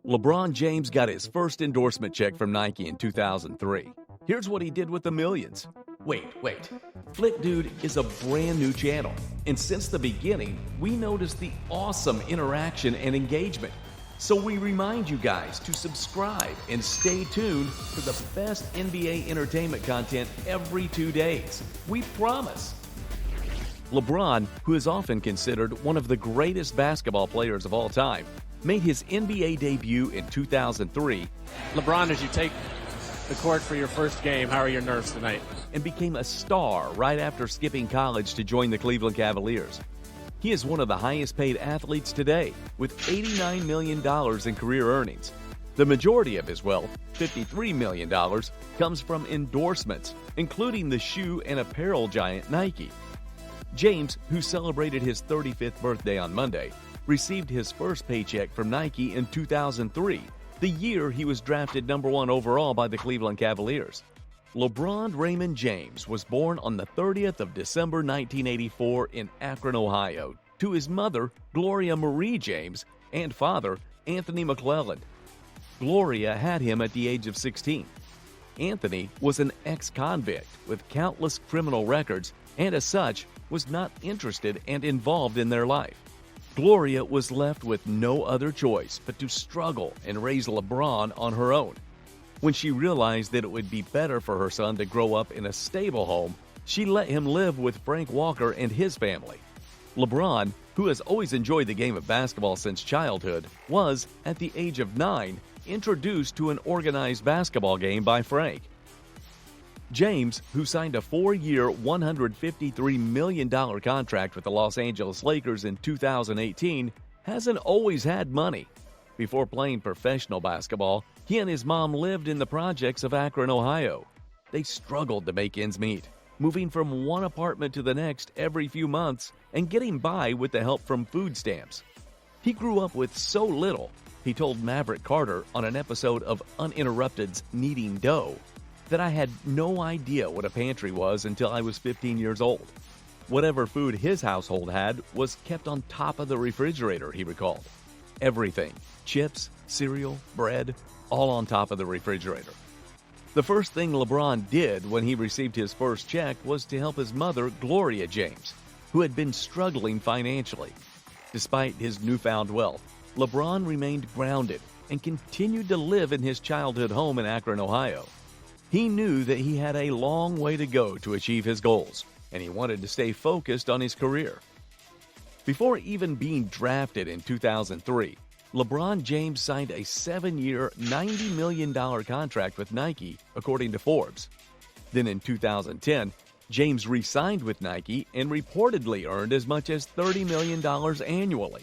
LeBron James got his first endorsement check from Nike in 2003. Here's what he did with the millions. Wait. FlickDude is a brand new channel, and since the beginning, we noticed the awesome interaction and engagement. So we remind you guys to subscribe and stay tuned for the best NBA entertainment content every 2 days. We promise. LeBron, who is often considered one of the greatest basketball players of all time, made his NBA debut in 2003. LeBron, as you take the court for your first game, how are your nerves tonight? And became a star right after skipping college to join the Cleveland Cavaliers. He is one of the highest paid athletes today, with $89 million in career earnings. The majority of his wealth, $53 million, comes from endorsements, including the shoe and apparel giant Nike. James, who celebrated his 35th birthday on Monday, received his first paycheck from Nike in 2003, the year he was drafted number 1 overall by the Cleveland Cavaliers. LeBron Raymond James was born on the 30th of December 1984 in Akron, Ohio, to his mother, Gloria Marie James, and father, Anthony McClelland. Gloria had him at the age of 16. Anthony was an ex-convict with countless criminal records and, as such, was not interested and involved in their life. Gloria was left with no other choice but to struggle and raise LeBron on her own. When she realized that it would be better for her son to grow up in a stable home, she let him live with Frank Walker and his family. LeBron, who has always enjoyed the game of basketball since childhood, was, at the age of 9, introduced to an organized basketball game by Frank. James, who signed a 4-year, $153 million contract with the Los Angeles Lakers in 2018, hasn't always had money. Before playing professional basketball, he and his mom lived in the projects of Akron, Ohio. They struggled to make ends meet, moving from one apartment to the next every few months and getting by with the help from food stamps. He grew up with so little, he told Maverick Carter on an episode of Uninterrupted's Kneading Dough, that I had no idea what a pantry was until I was 15 years old. Whatever food his household had was kept on top of the refrigerator, he recalled. Everything, chips, cereal, bread, all on top of the refrigerator. The first thing LeBron did when he received his first check was to help his mother, Gloria James, who had been struggling financially. Despite his newfound wealth, LeBron remained grounded and continued to live in his childhood home in Akron, Ohio. He knew that he had a long way to go to achieve his goals, and he wanted to stay focused on his career. Before even being drafted in 2003, LeBron James signed a 7-year, $90 million contract with Nike, according to Forbes. Then in 2010, James re-signed with Nike and reportedly earned as much as $30 million annually.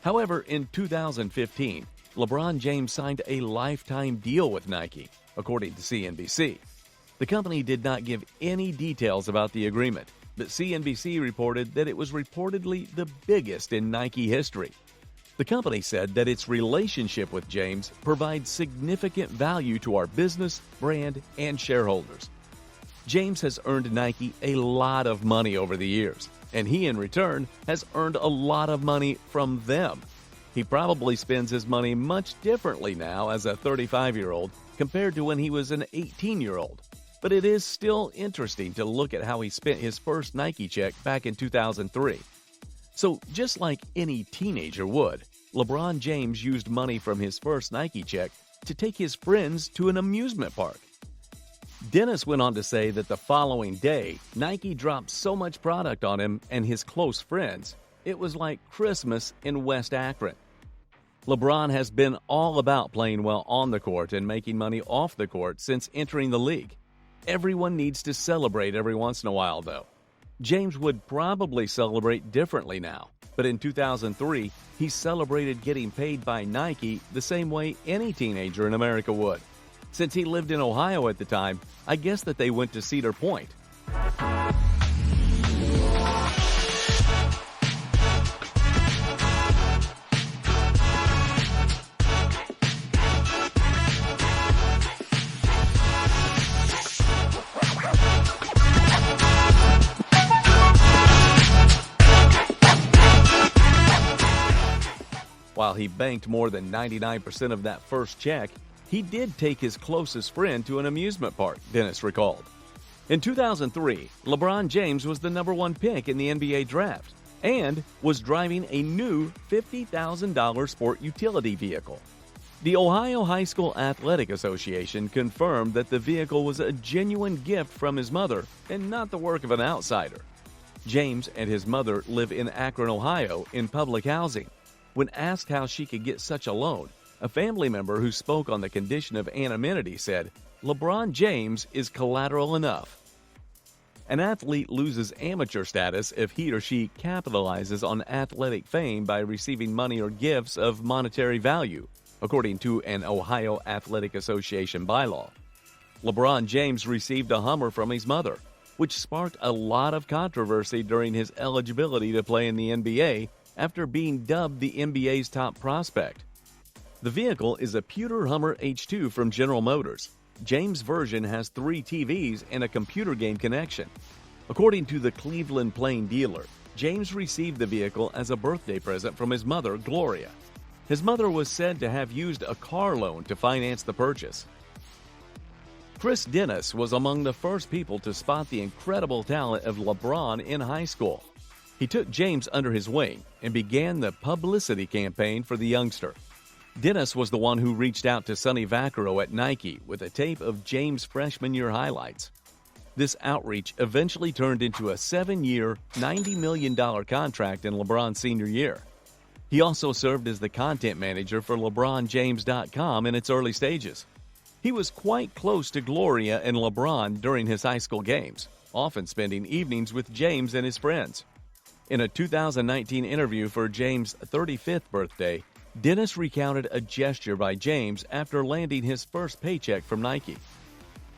However, in 2015, LeBron James signed a lifetime deal with Nike, according to CNBC. The company did not give any details about the agreement, but CNBC reported that it was reportedly the biggest in Nike history. The company said that its relationship with James provides significant value to our business, brand, and shareholders. James has earned Nike a lot of money over the years, and he in return has earned a lot of money from them. He probably spends his money much differently now as a 35-year-old compared to when he was an 18-year-old. But it is still interesting to look at how he spent his first Nike check back in 2003. So just like any teenager would, LeBron James used money from his first Nike check to take his friends to an amusement park. Dennis went on to say that the following day, Nike dropped so much product on him and his close friends, it was like Christmas in West Akron. LeBron has been all about playing well on the court and making money off the court since entering the league. Everyone needs to celebrate every once in a while, though. James would probably celebrate differently now, but in 2003, he celebrated getting paid by Nike the same way any teenager in America would. Since he lived in Ohio at the time, I guess that they went to Cedar Point. While while he banked more than 99% of that first check, he did take his closest friend to an amusement park, Dennis recalled. In 2003, LeBron James was the number 1 pick in the NBA draft and was driving a new $50,000 sport utility vehicle. The Ohio High School Athletic Association confirmed that the vehicle was a genuine gift from his mother and not the work of an outsider. James and his mother live in Akron, Ohio, in public housing. When asked how she could get such a loan, a family member who spoke on the condition of anonymity said, "LeBron James is collateral enough." An athlete loses amateur status if he or she capitalizes on athletic fame by receiving money or gifts of monetary value, according to an Ohio Athletic Association bylaw. LeBron James received a Hummer from his mother, which sparked a lot of controversy during his eligibility to play in the NBA after being dubbed the NBA's top prospect. The vehicle is a pewter Hummer H2 from General Motors. James' version has 3 TVs and a computer game connection. According to the Cleveland Plain dealer, James received the vehicle as a birthday present from his mother, Gloria. His mother was said to have used a car loan to finance the purchase. Chris Dennis was among the first people to spot the incredible talent of LeBron in high school. He took James under his wing and began the publicity campaign for the youngster. Dennis was the one who reached out to Sonny Vaccaro at Nike with a tape of James' freshman year highlights. This outreach eventually turned into a 7-year, $90 million contract in LeBron's senior year. He also served as the content manager for LeBronJames.com in its early stages. He was quite close to Gloria and LeBron during his high school games, often spending evenings with James and his friends. In a 2019 interview for James' 35th birthday, Dennis recounted a gesture by James after landing his first paycheck from Nike.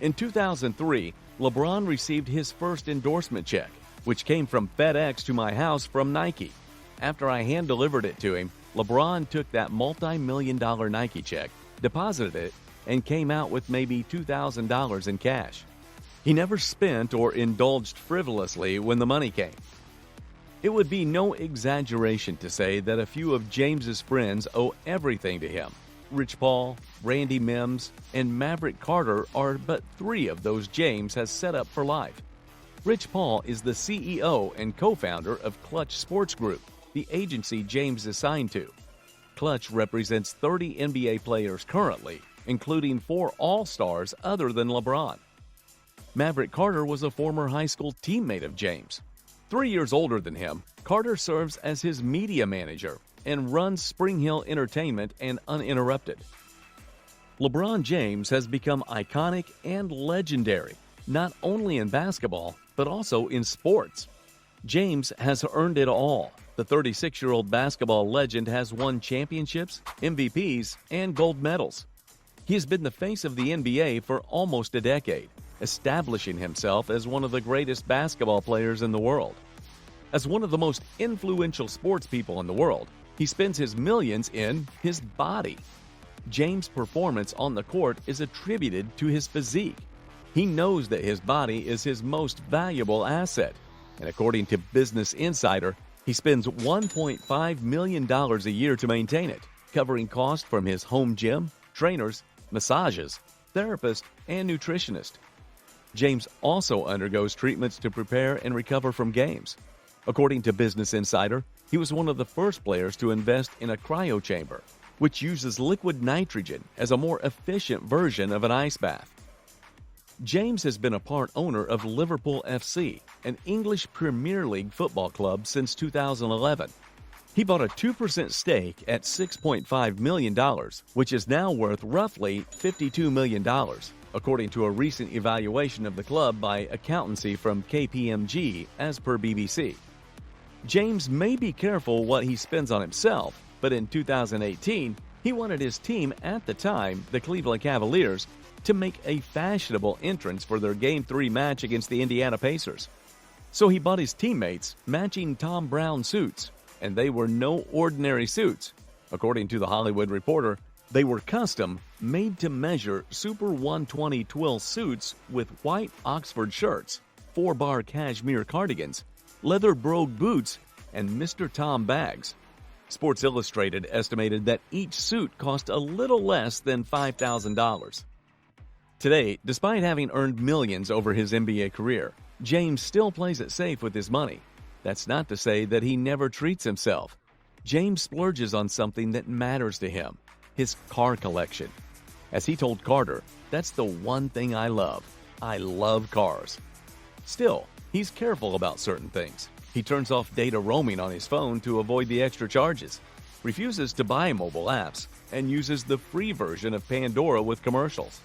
In 2003, LeBron received his first endorsement check, which came from FedEx to my house from Nike. After I hand-delivered it to him, LeBron took that multi-million-dollar Nike check, deposited it, and came out with maybe $2,000 in cash. He never spent or indulged frivolously when the money came. It would be no exaggeration to say that a few of James's friends owe everything to him. Rich Paul, Randy Mims, and Maverick Carter are but 3 of those James has set up for life. Rich Paul is the CEO and co-founder of Clutch Sports Group, the agency James is signed to. Clutch represents 30 NBA players currently, including 4 All-Stars other than LeBron. Maverick Carter was a former high school teammate of James. 3 years older than him, Carter serves as his media manager and runs Spring Hill Entertainment and Uninterrupted. LeBron James has become iconic and legendary, not only in basketball, but also in sports. James has earned it all. The 36-year-old basketball legend has won championships, MVPs, and gold medals. He has been the face of the NBA for almost a decade, establishing himself as one of the greatest basketball players in the world. As one of the most influential sports people in the world, he spends his millions in his body. James' performance on the court is attributed to his physique. He knows that his body is his most valuable asset, and according to Business Insider, he spends $1.5 million a year to maintain it, covering costs from his home gym, trainers, massages, therapist, and nutritionist. James also undergoes treatments to prepare and recover from games. According to Business Insider, he was one of the first players to invest in a cryo chamber, which uses liquid nitrogen as a more efficient version of an ice bath. James has been a part owner of Liverpool FC, an English Premier League football club, since 2011. He bought a 2% stake at $6.5 million, which is now worth roughly $52 million, according to a recent evaluation of the club by accountancy from KPMG, as per BBC. James may be careful what he spends on himself, but in 2018, he wanted his team at the time, the Cleveland Cavaliers, to make a fashionable entrance for their Game 3 match against the Indiana Pacers. So he bought his teammates matching Tom Brown suits, and they were no ordinary suits. According to The Hollywood Reporter, they were custom, made-to-measure Super 120 twill suits with white Oxford shirts, 4-bar cashmere cardigans, leather brogue boots, and Mr. Tom bags. Sports Illustrated estimated that each suit cost a little less than $5,000. Today, despite having earned millions over his NBA career, James still plays it safe with his money. That's not to say that he never treats himself. James splurges on something that matters to him, his car collection. As he told Carter, "That's the one thing I love. I love cars." Still, he's careful about certain things. He turns off data roaming on his phone to avoid the extra charges, refuses to buy mobile apps, and uses the free version of Pandora with commercials.